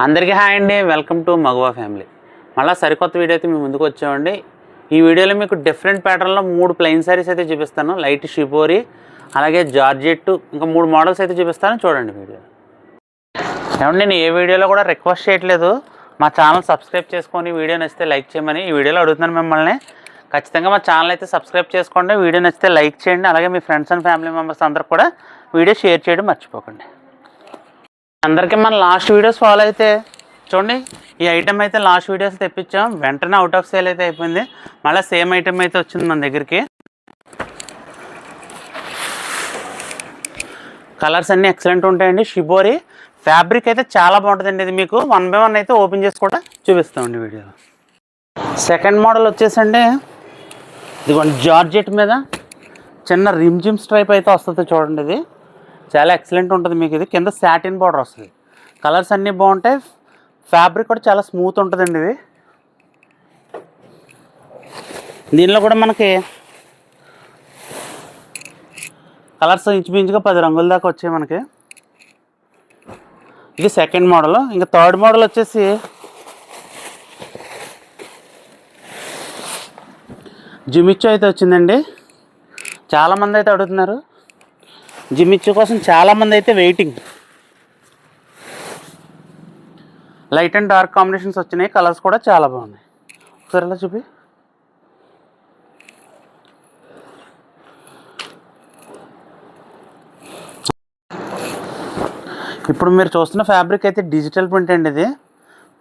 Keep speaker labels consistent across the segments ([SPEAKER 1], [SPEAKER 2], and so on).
[SPEAKER 1] అందరికీ హాయ్ అండి, welcome to మగువా ఫ్యామిలీ. మళ్ళీ సరికొత్త వీడియో అయితే మీ ముందుకు వచ్చామండి. ఈ వీడియోలో మీకు డిఫరెంట్ ప్యాటర్న్లో 3 ప్లెయిన్ సారీస్ అయితే చూపిస్తాను. లైట్ షిబోరి, అలాగే జార్జెట్, ఇంకా 3 మోడల్స్ అయితే చూపిస్తాను. చూడండి వీడియో. ఏమండి, నేను ఏ వీడియోలో కూడా రిక్వెస్ట్ చేయట్లేదు, మా ఛానల్ సబ్స్క్రైబ్ చేసుకొని వీడియో నచ్చితే లైక్ చేయమని ఈ వీడియోలో అడుగుతున్నాను మిమ్మల్ని. ఖచ్చితంగా మా ఛానల్ అయితే సబ్స్క్రైబ్ చేసుకోండి, వీడియో నచ్చితే లైక్ చేయండి, అలాగే మీ ఫ్రెండ్స్ అండ్ ఫ్యామిలీ మెంబర్స్ అందరికి కూడా వీడియో షేర్ చేయడం మర్చిపోకండి. అందరికీ మన లాస్ట్ వీడియోస్ ఫాలో అయితే చూడండి, ఈ ఐటమ్ అయితే లాస్ట్ వీడియోస్ తెప్పించాం, వెంటనే అవుట్ ఆఫ్ సేల్ అయితే అయిపోయింది. మళ్ళీ సేమ్ ఐటమ్ అయితే వచ్చింది మన దగ్గరికి. కలర్స్ అన్నీ ఎక్సలెంట్ ఉంటాయండి. షిబోరి ఫ్యాబ్రిక్ అయితే చాలా బాగుంటుందండి. ఇది మీకు 1 by 1 అయితే ఓపెన్ చేసి కూడా చూపిస్తామండి వీడియోలో. సెకండ్ మోడల్ వచ్చేసండి, ఇదిగోండి జార్జెట్ మీద చిన్న రిమ్జిమ్ స్ట్రైప్ అయితే వస్తుంది చూడండి. ఇది చాలా ఎక్సలెంట్ ఉంటుంది మీకు. ఇది కింద సాటిన్ బార్డర్ వస్తుంది. కలర్స్ అన్నీ బాగుంటాయి, ఫ్యాబ్రిక్ కూడా చాలా స్మూత్ ఉంటుందండి. ఇది దీనిలో కూడా మనకి కలర్స్ ఇంచుమించుగా 10 రంగుల దాకా వచ్చాయి మనకి. ఇది సెకండ్ మోడల్. ఇంకా థర్డ్ మోడల్ వచ్చేసి జిమిచ్చు అయితే వచ్చిందండి. చాలామంది అయితే అడుగుతున్నారు, జిమిచ్చు కోసం చాలామంది అయితే waiting. Light and dark combinations వచ్చినాయి, కలర్స్ కూడా చాలా బాగున్నాయి. ఒకసారి ఇలా చూపి. ఇప్పుడు మీరు చూస్తున్న ఫ్యాబ్రిక్ అయితే డిజిటల్ ప్రింట్ అండి. ఇది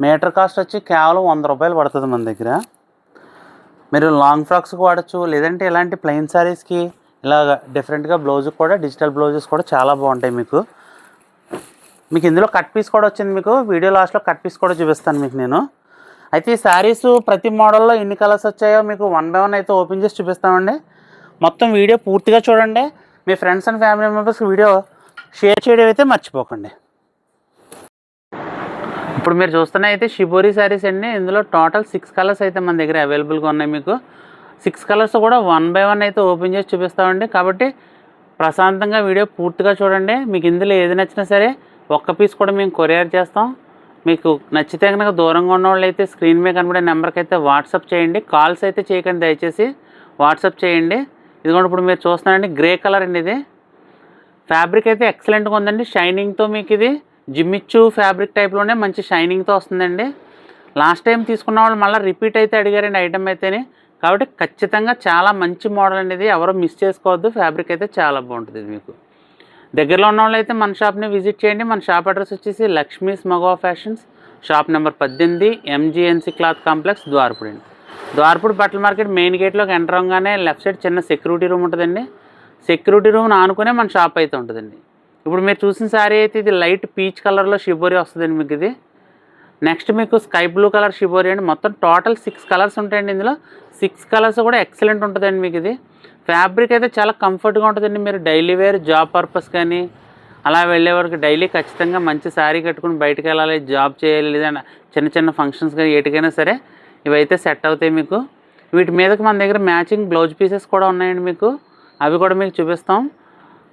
[SPEAKER 1] మీటర్ కాస్ట్ వచ్చి కేవలం 100 రూపాయలు పడుతుంది మన దగ్గర. మీరు లాంగ్ ఫ్రాక్స్కి వాడచ్చు, లేదంటే ఇలాంటి ప్లెయిన్ శారీస్కి ఇలాగ డిఫరెంట్గా బ్లౌజ్కి కూడా డిజిటల్ బ్లౌజెస్ కూడా చాలా బాగుంటాయి మీకు. ఇందులో కట్ పీస్ కూడా వచ్చింది. మీకు వీడియో లాస్ట్లో కట్ పీస్ కూడా చూపిస్తాను మీకు నేను. అయితే ఈ శారీస్ ప్రతి మోడల్లో ఎన్ని కలర్స్ వచ్చాయో మీకు 1 by 1 అయితే ఓపెన్ చేసి చూపిస్తామండి. మొత్తం వీడియో పూర్తిగా చూడండి. మీ friends and family members video share చేయడం అయితే మర్చిపోకండి. ఇప్పుడు మీరు చూస్తున్న అయితే షిబోరి శారీస్ అండి. ఇందులో టోటల్ 6 కలర్స్ అయితే మన దగ్గర అవైలబుల్గా ఉన్నాయి. మీకు 6 కలర్స్ కూడా 1 by 1 అయితే ఓపెన్ చేసి చూపిస్తామండి. కాబట్టి ప్రశాంతంగా వీడియో పూర్తిగా చూడండి. మీకు ఇందులో ఏది నచ్చినా సరే ఒక్క పీస్ కూడా మేము కొరియర్ చేస్తాం. మీకు నచ్చితే కనుక దూరంగా ఉన్న వాళ్ళు అయితే స్క్రీన్ మీద కనబడే నెంబర్కి అయితే వాట్సాప్ చేయండి. కాల్స్ అయితే చేయకండి, దయచేసి వాట్సాప్ చేయండి. ఇదిగోండి ఇప్పుడు మీరు చూస్తున్నారండి, గ్రే కలర్ అండి. ఇది ఫ్యాబ్రిక్ అయితే ఎక్సలెంట్గా ఉందండి. షైనింగ్తో మీకు ఇది జిమ్మిచ్చు ఫ్యాబ్రిక్ టైప్లోనే మంచి షైనింగ్తో వస్తుందండి. లాస్ట్ టైం తీసుకున్న వాళ్ళు మళ్ళీ రిపీట్ అయితే అడిగారండి ఐటమ్ అయితేనే. కాబట్టి ఖచ్చితంగా చాలా మంచి మోడల్ అండి. ఇది ఎవరో మిస్ చేసుకోవద్దు. ఫ్యాబ్రిక్ అయితే చాలా బాగుంటుంది. ఇది మీకు దగ్గరలో ఉన్న వాళ్ళు అయితే మన షాప్ని విజిట్ చేయండి. మన షాప్ అడ్రస్ వచ్చేసి Lakshmi's Magava fashions, shop number 18, MGNC cloth complex, Dwarapudi అండి. ద్వారపూడి బట్టల మార్కెట్ మెయిన్ గేట్లోకి ఎంటర్ అవ్వగానే లెఫ్ట్ సైడ్ చిన్న సెక్యూరిటీ రూమ్ ఉంటుందండి. సెక్యూరిటీ రూమ్ ఆనుకునే మన షాప్ అయితే ఉంటుందండి. ఇప్పుడు మీరు చూసిన శారీ అయితే ఇది లైట్ పీచ్ కలర్లో షిబోరి వస్తుందండి మీకు. ఇది నెక్స్ట్ మీకు స్కై బ్లూ కలర్ షిబోరి అండి. మొత్తం టోటల్ 6 కలర్స్ ఉంటాయండి. ఇందులో 6 కలర్స్ కూడా ఎక్సలెంట్ ఉంటుందండి మీకు. ఇది ఫ్యాబ్రిక్ అయితే చాలా కంఫర్ట్గా ఉంటుందండి. మీరు డైలీ వేర్, జాబ్ పర్పస్ కానీ అలా వెళ్ళే వరకు డైలీ ఖచ్చితంగా మంచి శారీ కట్టుకుని బయటకు వెళ్ళాలి, జాబ్ చేయాలి, లేదా చిన్న చిన్న ఫంక్షన్స్ కానీ ఏటికైనా సరే ఇవైతే సెట్ అవుతాయి మీకు. వీటి మీదకి మన దగ్గర మ్యాచింగ్ బ్లౌజ్ పీసెస్ కూడా ఉన్నాయండి మీకు. అవి కూడా మీకు చూపిస్తాం.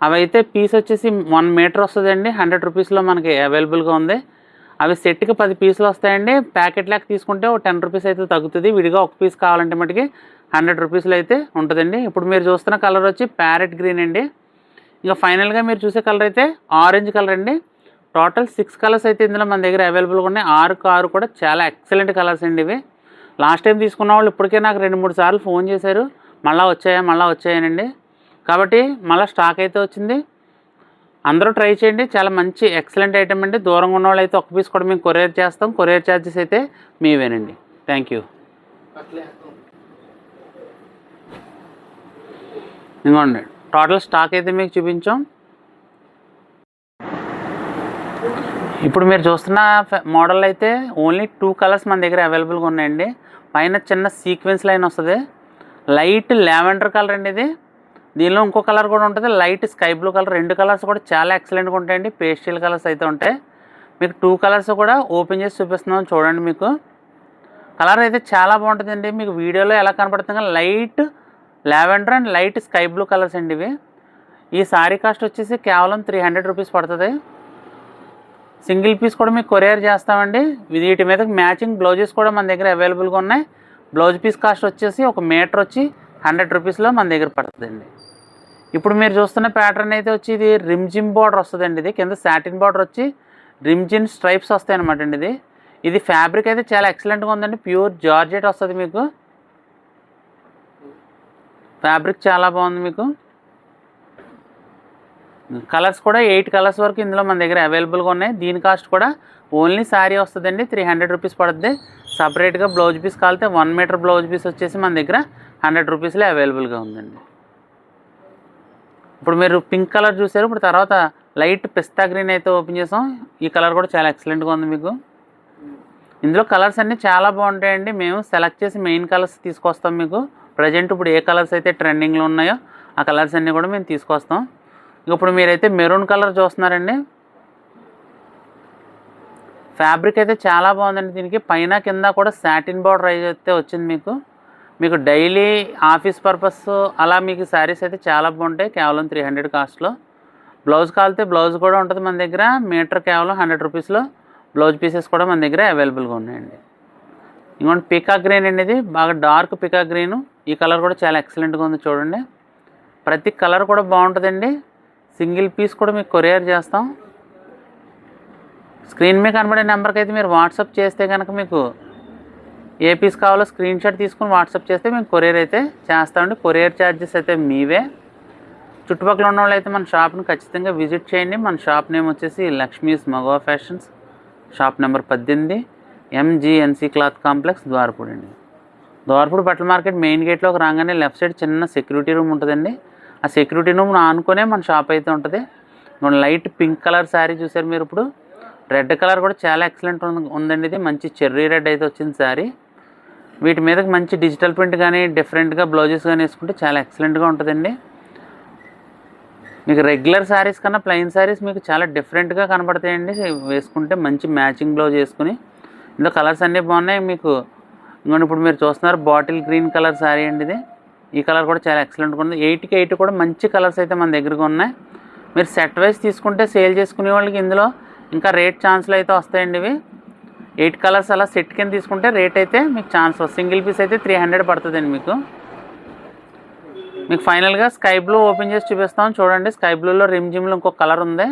[SPEAKER 1] అవి అయితే పీస్ వచ్చేసి 1 మీటర్ వస్తుందండి. 100 రూపీస్లో మనకి అవైలబుల్గా ఉంది. అవి సెట్కి 10 పీసులు వస్తాయండి. ప్యాకెట్ లెక్క తీసుకుంటే ఒక 10 రూపీస్ అయితే తగ్గుతుంది. విడిగా ఒక పీస్ కావాలంటే మటుకి 100 రూపీస్లో అయితే ఉంటుందండి. ఇప్పుడు మీరు చూస్తున్న కలర్ వచ్చి ప్యారెట్ గ్రీన్ అండి. ఇంకా ఫైనల్గా మీరు చూసే కలర్ అయితే ఆరెంజ్ కలర్ అండి. టోటల్ 6 కలర్స్ అయితే ఇందులో మన దగ్గర అవైలబుల్గా ఉన్నాయి. 6 కూడా చాలా ఎక్సలెంట్ కలర్స్ అండి ఇవి. లాస్ట్ టైం తీసుకున్న వాళ్ళు ఇప్పటికే నాకు 2-3 సార్లు ఫోన్ చేశారు, మళ్ళీ వచ్చాయనండి. కాబట్టి మళ్ళీ స్టాక్ అయితే వచ్చింది. అందరూ ట్రై చేయండి. చాలా మంచి ఎక్సలెంట్ ఐటమ్ అండి. దూరంగా ఉన్న వాళ్ళు అయితే ఒక పీస్ కూడా మేము కొరియర్ చేస్తాం. కొరియర్ ఛార్జెస్ అయితే మీవేనండి. Thank you. ఇంకోండి టోటల్ స్టాక్ అయితే మీకు చూపించాం. ఇప్పుడు మీరు చూస్తున్న మోడల్ అయితే ఓన్లీ 2 కలర్స్ మన దగ్గర అవైలబుల్గా ఉన్నాయండి. పైన చిన్న సీక్వెన్స్ లైన్ వస్తుంది, లైట్ లావెండర్ కలర్ అండి ఇది. దీనిలో ఇంకో కలర్ కూడా ఉంటుంది, light sky blue colour. 2 colours కూడా చాలా ఎక్సలెంట్గా ఉంటాయండి. పేస్టల్ కలర్స్ అయితే ఉంటాయి. మీకు 2 కలర్స్ కూడా ఓపెన్ చేసి చూపిస్తున్నాం చూడండి. మీకు కలర్ అయితే చాలా బాగుంటుందండి. మీకు వీడియోలో ఎలా కనపడుతుంది, light lavender and light sky blue colours అండి ఇవి. ఈ సారీ కాస్ట్ వచ్చేసి కేవలం 300 రూపీస్ పడుతుంది. సింగిల్ పీస్ కూడా మీకు కొరియర్ చేస్తామండి. వీటి మీద మ్యాచింగ్ బ్లౌజెస్ కూడా మన దగ్గర అవైలబుల్గా ఉన్నాయి. బ్లౌజ్ పీస్ కాస్ట్ వచ్చేసి 1 మీటర్ వచ్చి 100 రూపీస్లో మన దగ్గర పడుతుందండి. ఇప్పుడు మీరు చూస్తున్న ప్యాటర్న్ అయితే వచ్చి ఇది రిమ్జిమ్ బార్డర్ వస్తుందండి. ఇది కింద సాటిన్ బార్డర్ వచ్చి రిమ్జిన్ స్ట్రైప్స్ వస్తాయి అనమాట అండి. ఇది ఫ్యాబ్రిక్ అయితే చాలా ఎక్సలెంట్గా ఉందండి. ప్యూర్ జార్జెట్ వస్తుంది మీకు. ఫ్యాబ్రిక్ చాలా బాగుంది మీకు. కలర్స్ కూడా 8 కలర్స్ వరకు ఇందులో మన దగ్గర అవైలబుల్గా ఉన్నాయి. దీని కాస్ట్ కూడా ఓన్లీ శారీ వస్తుందండి 300 రూపీస్ పడుతుంది. సపరేట్గా బ్లౌజ్ పీస్ కాలితే 1 మీటర్ బ్లౌజ్ పీస్ వచ్చేసి మన దగ్గర 100 రూపీస్లో అవైలబుల్గా ఉందండి. ఇప్పుడు మీరు పింక్ కలర్ చూసారు. ఇప్పుడు తర్వాత లైట్ పిస్తా గ్రీన్ అయితే ఓపెన్ చేసాం. ఈ కలర్ కూడా చాలా ఎక్సలెంట్గా ఉంది మీకు. ఇందులో కలర్స్ అన్నీ చాలా బాగుంటాయండి. మేము సెలెక్ట్ చేసి మెయిన్ కలర్స్ తీసుకొస్తాం మీకు. ప్రజెంట్ ఇప్పుడు ఏ కలర్స్ అయితే ట్రెండింగ్లో ఉన్నాయో ఆ కలర్స్ అన్నీ కూడా మేము తీసుకొస్తాం. ఇప్పుడు మీరైతే మెరూన్ కలర్ చూస్తున్నారండి. ఫ్యాబ్రిక్ అయితే చాలా బాగుందండి. దీనికి పైన కింద కూడా సాటిన్ బార్డర్ అయితే వచ్చింది మీకు. మీకు డైలీ ఆఫీస్ పర్పస్ అలా మీకు శారీస్ అయితే చాలా బాగుంటాయి. కేవలం 300 కాస్ట్లో. బ్లౌజ్ కాలితే బ్లౌజ్ కూడా ఉంటుంది మన దగ్గర. మీటర్ కేవలం 100 రూపీస్లో బ్లౌజ్ పీసెస్ కూడా మన దగ్గర అవైలబుల్గా ఉన్నాయండి. ఇంకోటి పికాక్ గ్రీన్ అండి. ఇది బాగా డార్క్ పికాక్ గ్రీను. ఈ కలర్ కూడా చాలా ఎక్సలెంట్గా ఉంది చూడండి. ప్రతి కలర్ కూడా బాగుంటుందండి. సింగిల్ పీస్ కూడా మీకు కొరియర్ చేస్తాం. స్క్రీన్ మీద కనబడే నెంబర్కి అయితే మీరు వాట్సాప్ చేస్తే కనుక మీకు ఏ పీస్ కావాలో స్క్రీన్ షాట్ తీసుకుని వాట్సాప్ చేస్తే మేము కొరియర్ అయితే చేస్తామండి. కొరియర్ ఛార్జెస్ అయితే మీవే. చుట్టుపక్కల ఉన్న వాళ్ళు అయితే మన షాప్ని ఖచ్చితంగా విజిట్ చేయండి. మన షాప్ నేమ్ వచ్చేసి Lakshmi's Magava fashions. Shop number 18 MGNC cloth complex Dwarapudi అండి. ద్వారపూడి బట్టల మార్కెట్ మెయిన్ గేట్లోకి రాగానే లెఫ్ట్ సైడ్ చిన్న సెక్యూరిటీ రూమ్ ఉంటుందండి. ఆ సెక్యూరిటీ రూమ్ ఆనుకునే మన షాప్ అయితే ఉంటుంది. లైట్ పింక్ కలర్ శారీ చూసారు మీరు. ఇప్పుడు రెడ్ కలర్ కూడా చాలా ఎక్సలెంట్ ఉందండి. ఇది మంచి చెర్రీ రెడ్ అయితే వచ్చింది శారీ. వీటి మీద మంచి డిజిటల్ ప్రింట్ కానీ డిఫరెంట్గా బ్లౌజెస్ కానీ వేసుకుంటే చాలా ఎక్సలెంట్గా ఉంటుందండి. మీకు రెగ్యులర్ శారీస్ కన్నా ప్లెయిన్ శారీస్ మీకు చాలా డిఫరెంట్గా కనబడతాయండి వేసుకుంటే. మంచి మ్యాచింగ్ బ్లౌజ్ వేసుకుని. ఇందులో కలర్స్ అన్నీ బాగున్నాయి మీకు. ఇంకోటి ఇప్పుడు మీరు చూస్తున్నారు బాటిల్ గ్రీన్ కలర్ శారీ అండి. ఇది ఈ కలర్ కూడా చాలా ఎక్సలెంట్గా ఉంది. 8కి 8 కూడా మంచి కలర్స్ అయితే మన దగ్గరగా ఉన్నాయి. మీరు సెట్ వైజ్ తీసుకుంటే సేల్ చేసుకునే వాళ్ళకి ఇందులో ఇంకా రేట్ ఛాన్స్లు అయితే వస్తాయండి. ఇవి 8 కలర్స్ అలా సెట్ కింద తీసుకుంటే రేట్ అయితే మీకు ఛాన్స్ వస్తుంది. సింగిల్ పీస్ అయితే 300 పడుతుందండి మీకు. మీకు ఫైనల్గా స్కై బ్లూ ఓపెన్ చేసి చూపిస్తాం చూడండి. స్కై బ్లూలో రిమ్జిమ్లో ఇంకొక కలర్ ఉంది.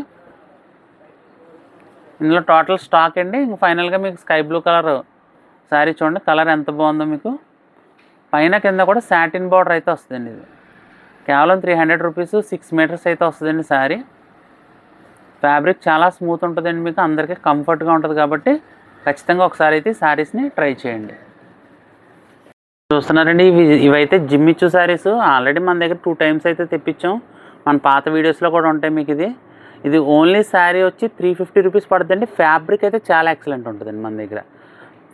[SPEAKER 1] ఇందులో టోటల్ స్టాక్ అండి. ఇంక ఫైనల్గా మీకు స్కై బ్లూ కలర్ శారీ చూడండి. కలర్ ఎంత బాగుందో మీకు. పైన కింద కూడా సాటిన్ బార్డర్ అయితే వస్తుందండి. ఇది కేవలం 300 రూపీస్ 6 మీటర్స్ అయితే వస్తుందండి శారీ. ఫ్యాబ్రిక్ చాలా స్మూత్ ఉంటుందండి మీకు. అందరికీ కంఫర్ట్గా ఉంటుంది కాబట్టి ఖచ్చితంగా ఒకసారి అయితే శారీస్ని ట్రై చేయండి. చూస్తున్నారండి ఇవైతే జిమ్మిచ్చు శారీస్. ఆల్రెడీ మన దగ్గర 2 టైమ్స్ అయితే తెప్పించాం. మన పాత వీడియోస్లో కూడా ఉంటాయి మీకు. ఇది ఓన్లీ శారీ వచ్చి 350 రూపీస్ పడుతుందండి. ఫ్యాబ్రిక్ అయితే చాలా ఎక్సలెంట్ ఉంటుందండి మన దగ్గర.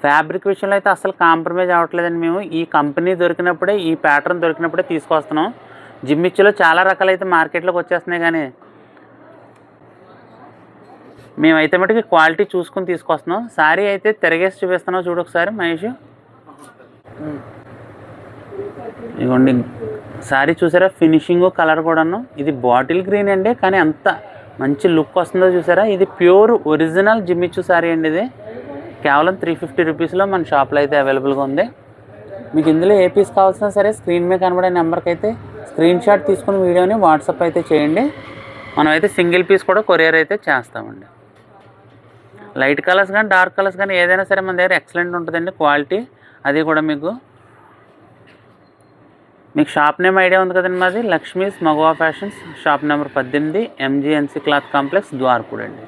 [SPEAKER 1] ఫ్యాబ్రిక్ విషయంలో అయితే అసలు కాంప్రమైజ్ అవ్వట్లేదండి. మేము ఈ కంపెనీ దొరికినప్పుడే ఈ ప్యాటర్న్ దొరికినప్పుడే తీసుకొస్తున్నాం. జిమ్మిచ్చులో చాలా రకాలైతే మార్కెట్లోకి వచ్చేస్తున్నాయి కానీ మేమైతే మటుకు క్వాలిటీ చూసుకుని తీసుకొస్తున్నాం. శారీ అయితే తిరగేసి చూపిస్తున్నాం చూడు ఒకసారి మహేష్. ఇదిగోండి శారీ చూసారా. ఫినిషింగ్ కలర్ కూడాను. ఇది బాటిల్ గ్రీన్ అండి కానీ అంత మంచి లుక్ వస్తుందో చూసారా. ఇది ప్యూర్ ఒరిజినల్ జిమ్మిచ్చు శారీ అండి. ఇది కేవలం 350 రూపీస్లో మన షాప్లో అయితే అవైలబుల్గా ఉంది. మీకు ఇందులో ఏ పీస్ కావాల్సినా సరే స్క్రీన్ మీద కనబడే నెంబర్కి అయితే స్క్రీన్ షాట్ తీసుకుని వీడియోని వాట్సాప్ అయితే చేయండి. మనమైతే సింగిల్ పీస్ కూడా కొరియర్ అయితే చేస్తామండి. లైట్ కలర్స్ కానీ డార్క్ కలర్స్ కానీ ఏదైనా సరే మన దగ్గర ఎక్సలెంట్ ఉంటుందండి క్వాలిటీ. అది కూడా మీకు షాప్ నేమ్ ఐడియా ఉంది కదండి. మాది Lakshmi's Magava fashions. Shop number 18 MGNC cloth complex Dwarapudi అండి.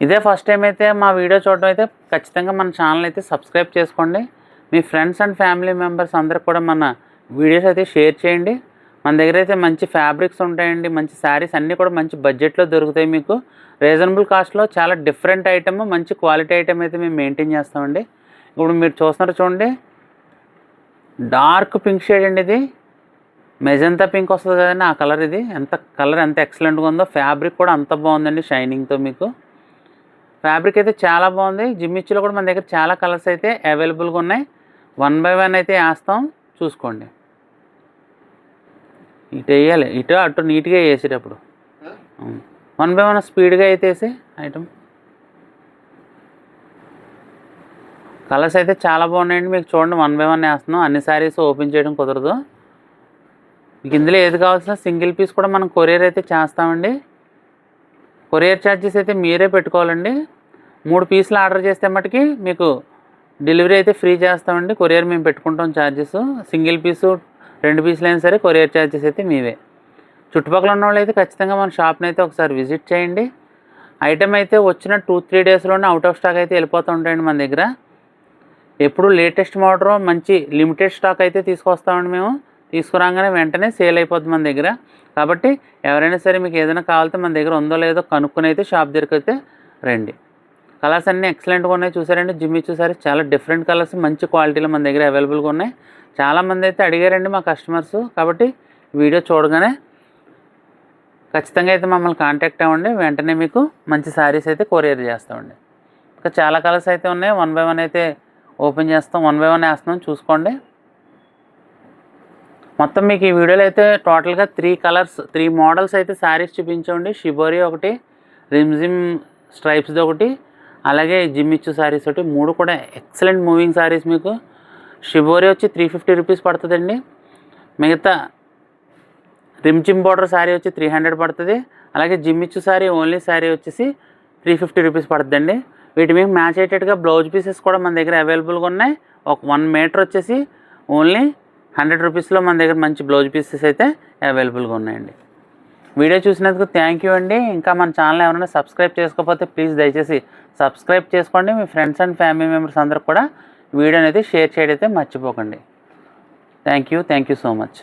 [SPEAKER 1] ఇదే ఫస్ట్ టైం అయితే మా వీడియో చూడడం అయితే ఖచ్చితంగా మన ఛానల్ అయితే సబ్స్క్రైబ్ చేసుకోండి. మీ ఫ్రెండ్స్ అండ్ ఫ్యామిలీ మెంబర్స్ అందరికి కూడా మన వీడియోస్ అయితే షేర్ చేయండి. మన దగ్గర అయితే మంచి ఫ్యాబ్రిక్స్ ఉంటాయండి. మంచి శారీస్ అన్నీ కూడా మంచి బడ్జెట్లో దొరుకుతాయి మీకు. రీజనబుల్ కాస్ట్లో చాలా డిఫరెంట్ ఐటమ్ మంచి క్వాలిటీ ఐటమ్ అయితే మేము మెయింటైన్ చేస్తామండి. ఇప్పుడు మీరు చూస్తున్నారు చూడండి. డార్క్ పింక్ షేడ్ అండి. ఇది మెజంతా పింక్ వస్తుంది కదండి ఆ కలర్. ఇది కలర్ ఎంత ఎక్సలెంట్గా ఉందో. ఫ్యాబ్రిక్ కూడా అంత బాగుందండి షైనింగ్తో మీకు. ఫ్యాబ్రిక్ అయితే చాలా బాగుంది. జిమ్మిచ్చులో కూడా మన దగ్గర చాలా కలర్స్ అయితే అవైలబుల్గా ఉన్నాయి. 1 బై 1 అయితే వేస్తాం చూసుకోండి. ఇటు వేయాలి, ఇటు అటు నీట్గా వేసేటప్పుడు 1 బై 1 స్పీడ్గా అయితే వేసి ఐటమ్. కలర్స్ అయితే చాలా బాగున్నాయండి. మీకు చూడండి 1 బై 1 వేస్తున్నాం. అన్ని శారీస్ ఓపెన్ చేయడం కుదరదు. మీకు ఇందులో ఏది కావాల్సిన సింగిల్ పీస్ కూడా మనం కొరియర్ అయితే చేస్తామండి. కొరియర్ ఛార్జెస్ అయితే మీరే పెట్టుకోవాలండి. 3 పీసులు ఆర్డర్ చేస్తే మటుకి మీకు డెలివరీ అయితే ఫ్రీ చేస్తామండి. కొరియర్ మేము పెట్టుకుంటాం ఛార్జెస్. సింగిల్ పీసు 2 పీసులు అయినా సరే కొరియర్ ఛార్జెస్ అయితే మీవే. చుట్టుపక్కల ఉన్న వాళ్ళు అయితే ఖచ్చితంగా మన షాప్ని అయితే ఒకసారి విజిట్ చేయండి. ఐటమ్ అయితే వచ్చిన 2-3 డేస్లోనే అవుట్ ఆఫ్ స్టాక్ అయితే వెళ్ళిపోతూ ఉంటాయండి మన దగ్గర. ఎప్పుడు లేటెస్ట్ మోడల్ మంచి లిమిటెడ్ స్టాక్ అయితే తీసుకొస్తామండి మేము. తీసుకురాగానే వెంటనే సేల్ అయిపోద్ది మన దగ్గర. కాబట్టి ఎవరైనా సరే మీకు ఏదైనా కావాలితే మన దగ్గర ఉందో లేదో కనుక్కొని అయితే షాప్ దగ్గరికి అయితే రండి. కలర్స్ అన్నీ ఎక్సలెంట్గా ఉన్నాయి. చూసారండి జిమ్మి చూసారు, చాలా డిఫరెంట్ కలర్స్ మంచి క్వాలిటీలో మన దగ్గర అవైలబుల్గా ఉన్నాయి. చాలామంది అయితే అడిగారండి మా కస్టమర్స్. కాబట్టి వీడియో చూడగానే ఖచ్చితంగా అయితే మమ్మల్ని కాంటాక్ట్ అవ్వండి. వెంటనే మీకు మంచి శారీస్ అయితే కొరియర్ చేస్తామండి. ఇంకా చాలా కలర్స్ అయితే ఉన్నాయి. 1 బై 1 అయితే ఓపెన్ చేస్తాం. 1 బై 1 వేస్తున్నాం, చూసుకోండి. మొత్తం మీకు ఈ వీడియోలో అయితే టోటల్గా 3 మోడల్స్ అయితే శారీస్ చూపించండి. షిబోరి ఒకటి, రిమ్జిమ్ స్ట్రైప్స్ది ఒకటి, అలాగే జిమ్మిచ్చు శారీస్ ఒకటి. 3 కూడా ఎక్సలెంట్ మూవింగ్ శారీస్. మీకు షిబోరి వచ్చి 350 రూపీస్ పడుతుందండి. మిగతా రిమ్జిమ్ బార్డర్ శారీ వచ్చి 300 పడుతుంది. అలాగే జిమ్మిచ్చు శారీ ఓన్లీ శారీ వచ్చేసి 350 రూపీస్ పడుతుందండి. వీటి మీకు మ్యాచ్ అయ్యేటట్టుగా బ్లౌజ్ పీసెస్ కూడా మన దగ్గర అవైలబుల్గా ఉన్నాయి. ఒక 1 మీటర్ వచ్చేసి ఓన్లీ 100 రూపీస్లో మన దగ్గర మంచి బ్లౌజ్ పీసెస్ అయితే అవైలబుల్గా ఉన్నాయండి. వీడియో చూసినందుకు థ్యాంక్ యూ అండి. ఇంకా మన ఛానల్ ఎవరైనా సబ్స్క్రైబ్ చేసుకోకపోతే ప్లీజ్ దయచేసి సబ్స్క్రైబ్ చేసుకోండి. మీ ఫ్రెండ్స్ అండ్ ఫ్యామిలీ మెంబర్స్ అందరికి కూడా వీడియోని అయితే షేర్ చేయడం అయితే మర్చిపోకండి. Thank you so much.